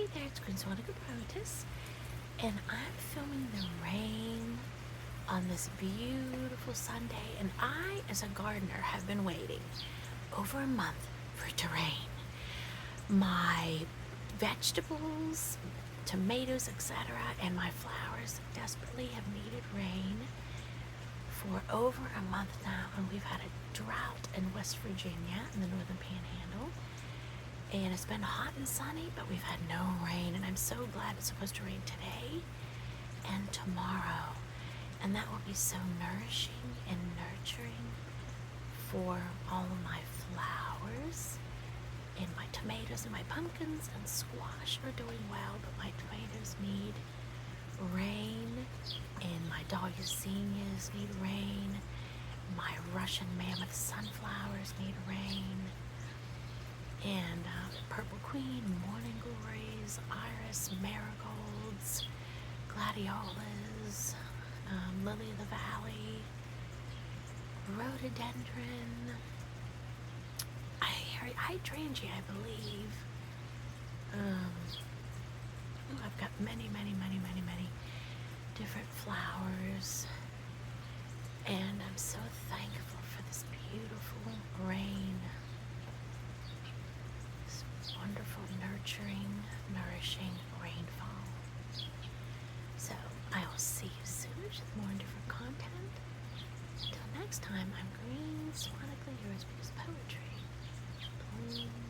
Hey there, it's Queen Sonica Protis, and I'm filming the rain on this beautiful Sunday. And I, as a gardener, have been waiting over a month for it to rain. My vegetables, tomatoes, etc., and my flowers desperately have needed rain for over a month now, and we've had a drought in West Virginia in the Northern Panhandle. And it's been hot and sunny, but we've had no rain, and I'm so glad it's supposed to rain today and tomorrow. And that will be so nourishing and nurturing for all of my flowers. And my tomatoes and my pumpkins and squash are doing well, but my tomatoes need rain, and my dahlias need rain. My Russian mammoth sunflowers need rain. And Purple Queen, Morning Glories, Iris, Marigolds, Gladiolas, Lily of the Valley, Rhododendron, Hydrangea, I believe. I've got many different flowers, and I'm so thankful for this beautiful rain. Wonderful, nurturing, nourishing rainfall. So I will see you soon with more different content. Until next time, I'm Green Sonically Yours, because poetry blooms.